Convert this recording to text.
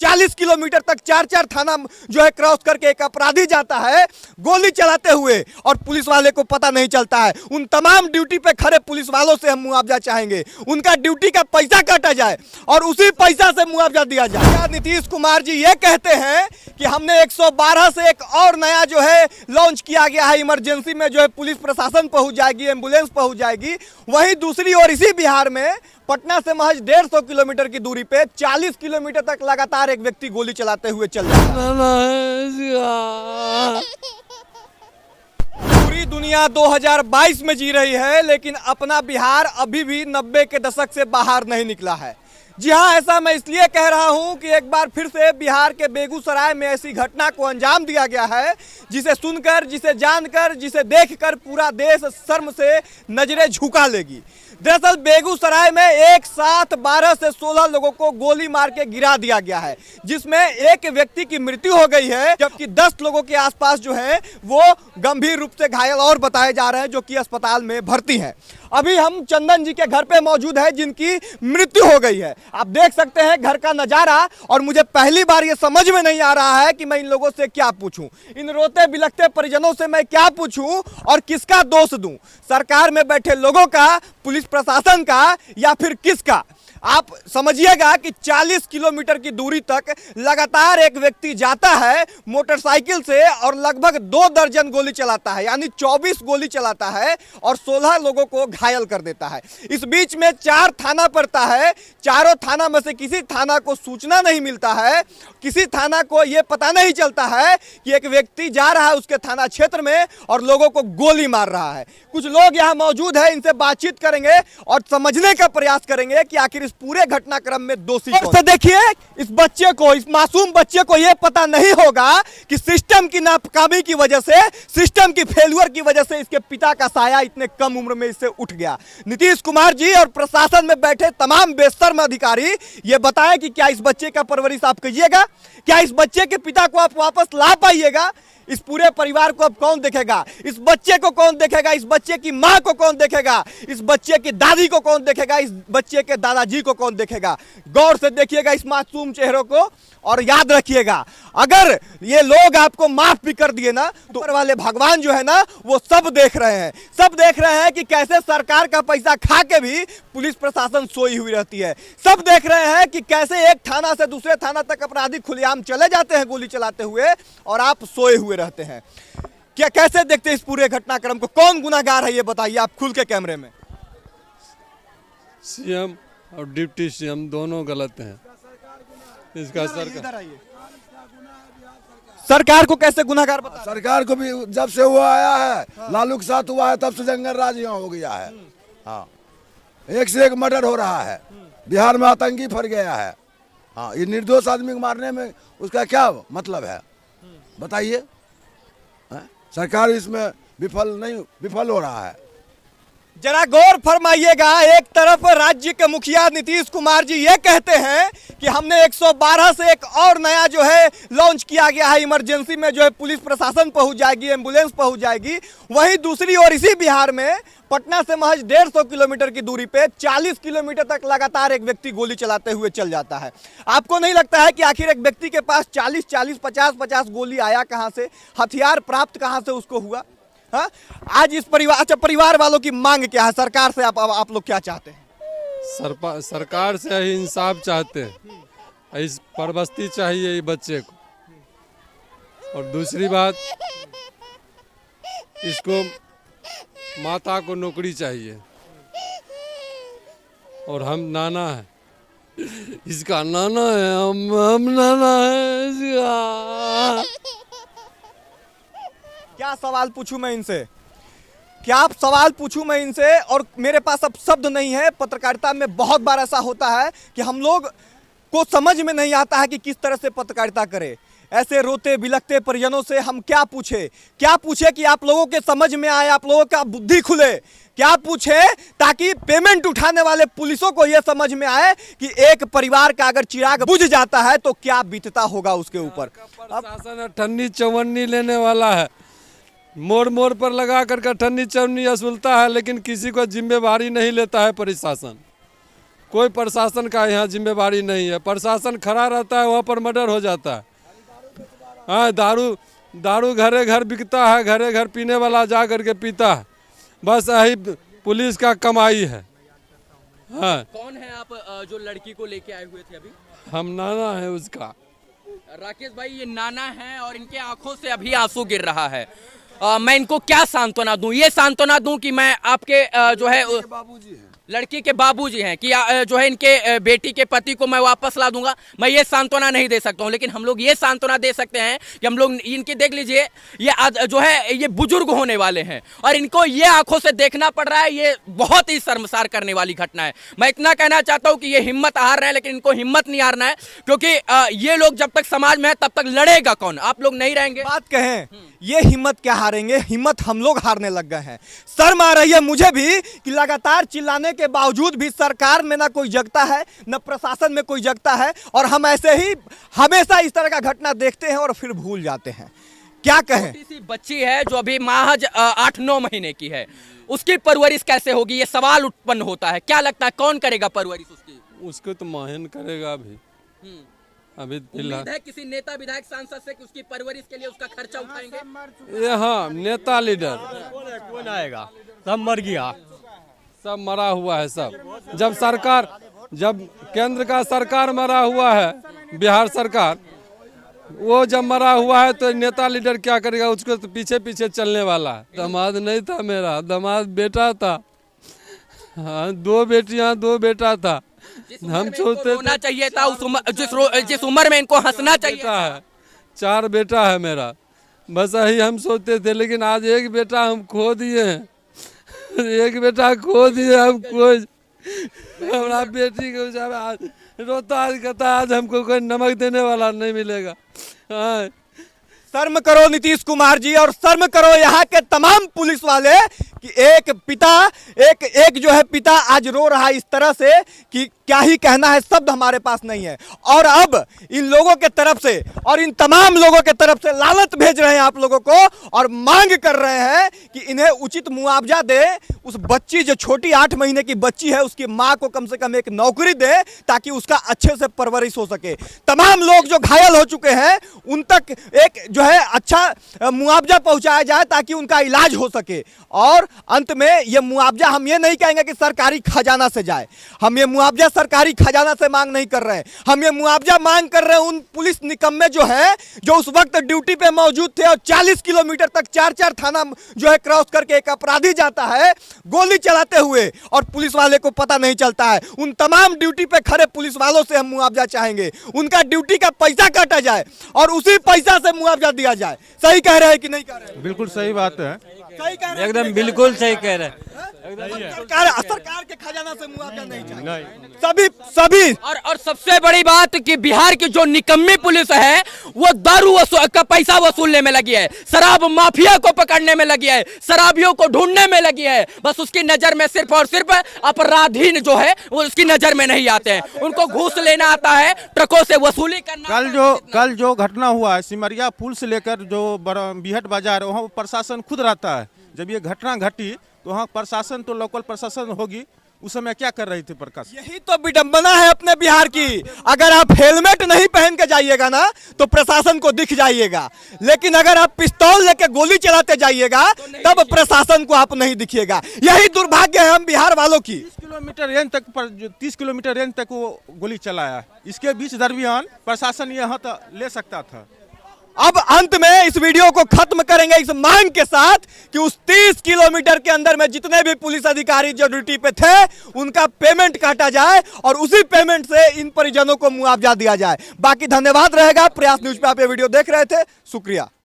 40 kilometre तक चार चार थाना जो है क्रॉस करके एक अपराधी जाता है गोली चलाते हुए और पुलिस वाले को पता नहीं चलता है। उन तमाम ड्यूटी पे खड़े पुलिस वालों से हम मुआवजा चाहेंगे, उनका ड्यूटी का पैसा काटा जाए और उसी पैसा से मुआवजा दिया जाए। क्या नीतीश कुमार जी ये कहते हैं कि हमने 112 से एक और नया जो है लॉन्च किया गया है, इमरजेंसी में जो है पुलिस प्रशासन पहुंच जाएगी, एम्बुलेंस पहुंच जाएगी। वहीं दूसरी ओर इसी बिहार में पटना से महज 150 किलोमीटर की दूरी पे 40 किलोमीटर तक लगातार एक व्यक्ति गोली चलाते हुए चल रहा है। पूरी दुनिया 2022 में जी रही है, लेकिन अपना बिहार अभी भी 90 के दशक से बाहर नहीं निकला है। जी हाँ, ऐसा मैं इसलिए कह रहा हूं कि एक बार फिर से बिहार के बेगूसराय में ऐसी घटना को अंजाम दिया गया है जिसे सुनकर, जिसे जानकर, जिसे देखकर पूरा देश शर्म से नजरें झुका लेगी। दरअसल बेगूसराय में एक साथ 12 से 16 लोगों को गोली मार के गिरा दिया गया है, जिसमें एक व्यक्ति की मृत्यु हो गई है, जबकि 10 लोगों के आसपास जो है वो गंभीर रूप से घायल और बताए जा रहे हैं, जो कि अस्पताल में भर्ती हैं। अभी हम चंदन जी के घर पे मौजूद है जिनकी मृत्यु हो गई है। आप देख सकते हैं घर का नजारा, और मुझे पहली बार ये समझ में नहीं आ रहा है कि मैं इन लोगों से क्या पूछूं, इन रोते बिलखते परिजनों से मैं क्या पूछूं और किसका दोष दूं, सरकार में बैठे लोगों का, पुलिस प्रशासन का, या फिर किसका। आप समझिएगा कि 40 किलोमीटर की दूरी तक लगातार एक व्यक्ति जाता है मोटरसाइकिल से और लगभग 2 दर्जन गोली चलाता है, यानी 24 गोली चलाता है और 16 लोगों को घायल कर देता है। इस बीच में 4 थाना पड़ता है, चारों थाना में से किसी थाना को सूचना नहीं मिलता है, किसी थाना को यह पता नहीं चलता है कि एक व्यक्ति जा रहा है उसके थाना क्षेत्र में और लोगों को गोली मार रहा है। कुछ लोग यहाँ मौजूद हैं, इनसे बातचीत करेंगे और समझने का प्रयास करेंगे कि आखिर इस पूरे घटनाक्रम में दोषी कौन है। देखिए, इस बच्चे को, इस मासूम बच्चे को यह पता नहीं होगा कि सिस्टम की नाकामी की वजह से, सिस्टम की फेल्यूर की वजह से इसके पिता का साया इतने कम उम्र में इससे उठ गया। नीतीश कुमार जी और प्रशासन में बैठे तमाम बेशर्म अधिकारी ये बताएं कि क्या इस बच्चे का परवरिश आप कीजिएगा, क्या इस बच्चे के पिता को आप वापस ला पाइएगा? इस पूरे परिवार को अब कौन देखेगा? इस बच्चे को कौन देखेगा? इस बच्चे की मां को कौन देखेगा? इस बच्चे की दादी को कौन देखेगा? इस बच्चे के दादाजी को कौन देखेगा? गौर से देखिएगा इस मासूम चेहरों को और याद रखिएगा, अगर ये लोग आपको माफ भी कर दिए ना, तो ऊपर वाले भगवान जो है ना वो सब देख रहे हैं, सब देख रहे हैं कि कैसे सरकार का पैसा खा के भी पुलिस प्रशासन सोई हुई रहती है। सब देख रहे हैं कि कैसे एक थाना से दूसरे थाना तक अपराधी खुलेआम चले जाते हैं गोली चलाते हुए और आप सोए हुए रहते हैं। क्या कैसे देखते हैं इस पूरे घटनाक्रम को? कौन गुनाहगार है ये बताइए आप खुल के कैमरे में। सीएम और डिप्टी सीएम दोनों गलत हैं। इसका सरकार को कैसे गुनाहगार बता? सरकार को भी जब से वो आया है, लालू के साथ हुआ है, तब से जंगल राज यहाँ हो गया है। हाँ, एक से एक मर्डर हो रहा है, बिहार में आतंकी फर गया है। हाँ, ये निर्दोष आदमी को मारने में उसका क्या मतलब है बताइए? सरकार इसमें विफल हो रहा है। जरा गौर फरमाइएगा, एक तरफ राज्य के मुखिया नीतीश कुमार जी ये कहते हैं कि हमने 112 से एक और नया जो है लॉन्च किया गया है, इमरजेंसी में जो है पुलिस प्रशासन पहुंच जाएगी, एम्बुलेंस पहुंच जाएगी। वहीं दूसरी ओर इसी बिहार में पटना से महज 150 किलोमीटर की दूरी पे 40 किलोमीटर तक लगातार एक व्यक्ति गोली चलाते हुए चल जाता है। आपको नहीं लगता है कि आखिर एक व्यक्ति के पास 40-40, 50-50 गोली आया कहां से, हथियार प्राप्त कहां से उसको हुआ? हाँ, आज इस परिवार, अच्छा परिवार वालों की मांग क्या है? सरकार से आप लोग क्या चाहते हैं? सरकार से ही इंसाफ चाहते हैं, इस परबस्ती चाहिए ये बच्चे को। और दूसरी बात, इसको माता को नौकरी चाहिए। और हम नाना है, इसका नाना है, हम नाना है इसका। क्या सवाल पूछूं मैं इनसे? क्या आप सवाल पूछूं मैं इनसे? और मेरे पास अब शब्द नहीं है। पत्रकारिता में बहुत बार ऐसा होता है कि हम लोग को समझ में नहीं आता है कि किस तरह से पत्रकारिता करें। ऐसे रोते बिलखते परिजनों से हम क्या पूछे कि आप लोगों के समझ में आए, आप लोगों का बुद्धि खुले। क्या पूछे ताकि पेमेंट उठाने वाले पुलिसों को यह समझ में आए कि एक परिवार का अगर चिराग बुझ जाता है तो क्या बीतता होगा उसके ऊपर। प्रशासन ठन्नी चवन्नी लेने वाला है, मोड़ मोड़ पर लगा कर ठन्नी चवन्नी असुलता है, लेकिन किसी को जिम्मेवारी नहीं लेता है प्रशासन। कोई प्रशासन का यहाँ जिम्मेवारी नहीं है। प्रशासन खड़ा रहता है, वहाँ पर मर्डर हो जाता है। हाँ, दारू घरे घर बिकता है, घरे घर पीने वाला जा करके पीता है। बस यही पुलिस का कमाई है। हाँ। कौन है आप जो लड़की को लेके आए हुए थे अभी? हम नाना है उसका। राकेश भाई, ये नाना है और इनके आंखों से अभी आंसू गिर रहा है। मैं इनको क्या सांत्वना दूं? ये सांत्वना दूं कि मैं आपके जो है बाबूजी हैं, लड़की के बाबूजी हैं कि जो है इनके बेटी के पति को मैं वापस ला दूंगा, मैं ये सांत्वना नहीं दे सकता हूं। लेकिन हम लोग ये सांत्वना दे सकते हैं कि हम लोग इनके देख लीजिए, ये जो है ये बुजुर्ग होने वाले हैं और इनको ये आंखों से देखना पड़ रहा है। ये बहुत ही शर्मसार करने वाली घटना है। मैं इतना कहना चाहता हूं कि ये हिम्मत हार रहे हैं, लेकिन इनको हिम्मत नहीं हारना है, क्योंकि ये लोग जब तक समाज में है तब तक लड़ेगा कौन? आप लोग नहीं रहेंगे। बात कहें, ये हिम्मत क्या हारेंगे, हिम्मत हम लोग हारने लग गए हैं। शर्म आ रही है मुझे भी कि लगातार चिल्लाने के बावजूद भी सरकार में ना कोई जगता है, न प्रशासन में कोई जगता है, और हम ऐसे ही हमेशा इस तरह का घटना देखते हैं और फिर भूल जाते हैं। क्या कहें? छोटी सी बच्ची है जो अभी महज 8-9 महीने की है, उसकी परवरिश कैसे होगी, ये सवाल उत्पन्न होता है। क्या लगता है कौन करेगा परवरिश उसकी? उसको तो माहिन करेगा अभी फिलहाल। उम्मीद है किसी नेता विधायक सांसद से कि उसकी परवरिश के लिए उसका खर्चा उठाएंगे। ये हाँ, नेता लीडर कौन आएगा? सब मर गया, सब मरा हुआ है सब। जब केंद्र का सरकार मरा हुआ है, बिहार सरकार, वो जब मरा हुआ है तो नेता लीडर क्या करेगा? उसको तो पीछे पीछे चलने वाला है। दामाद नहीं था मेरा, दामाद बेटा था। हाँ, 2 बेटियां 2 बेटा था। हम सोचते रोना चाहिए था जिस उम्र में इनको हंसना चाहिए था। 4 बेटा है मेरा, बस यही हम सोचते थे। लेकिन आज एक बेटा हम खो दिए हैं, एक बेटा खो दिए हम। कोई हमारा बेटी को आज रोता, आज कहता आज हमको कोई नमक देने वाला नहीं मिलेगा। हाँ। शर्म करो नीतीश कुमार जी, और शर्म करो यहाँ के तमाम पुलिस वाले कि एक जो है पिता आज रो रहा है इस तरह से कि क्या ही कहना है, शब्द हमारे पास नहीं है। और अब इन लोगों के तरफ से और इन तमाम लोगों के तरफ से लालच भेज रहे हैं आप लोगों को और मांग कर रहे हैं कि इन्हें उचित मुआवजा दे। उस बच्ची जो छोटी 8 महीने की बच्ची है, उसकी माँ को कम से कम एक नौकरी दे ताकि उसका अच्छे से परवरिश हो सके। तमाम लोग जो घायल हो चुके हैं उन तक एक जो है अच्छा मुआवजा पहुंचाया जाए ताकि उनका इलाज हो सके। और अंत में ये मुआवजा हम ये नहीं कहेंगे कि सरकारी खजाना से जाए, हम ये मुआवजा सरकारी खजाना से मांग नहीं कर रहे हैं। हम ये मुआवजा मांग कर रहे हैं उन पुलिस निकम्मे जो है, जो उस वक्त ड्यूटी पे मौजूद थे और 40 किलोमीटर तक 4-4 थाना जो है क्रॉस करके एक अपराधी जाता है गोली चलाते हुए और पुलिस वाले को पता नहीं चलता है। उन तमाम ड्यूटी पे खड़े पुलिस वालों से हम मुआवजा चाहेंगे, उनका ड्यूटी का पैसा काटा जाए और उसी पैसा से मुआवजा दिया जाए। सही कह रहे हैं कि नहीं कह रहे हैं? बिल्कुल सही बात है, सही कह रहे हैं? एकदम बिल्कुल सही कह रहे हैं। सरकार के खजाना से मुआवजा नहीं चाहिए। सभी और सबसे बड़ी बात कि बिहार की जो निकम्मी पुलिस है वो दारू का पैसा वसूलने में लगी है, शराब माफिया को पकड़ने में लगी है, शराबियों को ढूंढने में लगी है। बस उसकी नजर में सिर्फ और सिर्फ अपराधी जो है वो उसकी नजर में नहीं आते हैं। उनको घूस लेना आता है, ट्रकों से वसूली करना। कल जो घटना हुआ है सिमरिया पुल से लेकर जो बिहट बाजार, वहाँ प्रशासन खुद रहता है। जब ये घटना घटी तो वहाँ प्रशासन तो लोकल प्रशासन होगी, उस समय क्या कर रही थी प्रकाश? यही तो विडंबना है अपने बिहार की। अगर आप हेलमेट नहीं पहन के जाइएगा ना तो प्रशासन को दिख जाइएगा, लेकिन अगर आप पिस्तौल लेके गोली चलाते जाइएगा तब प्रशासन को आप नहीं दिखिएगा। यही दुर्भाग्य है हम बिहार वालों की। 30 किलोमीटर रेंज तक 30 किलोमीटर रेंज तक वो गोली चलाया। इसके बीच दरमियान प्रशासन यहाँ तक ले सकता था। अब अंत में इस वीडियो को खत्म करेंगे इस मांग के साथ कि उस 30 किलोमीटर के अंदर में जितने भी पुलिस अधिकारी जो ड्यूटी पे थे उनका पेमेंट काटा जाए और उसी पेमेंट से इन परिजनों को मुआवजा दिया जाए। बाकी धन्यवाद रहेगा। प्रयास न्यूज पे आप ये वीडियो देख रहे थे, शुक्रिया।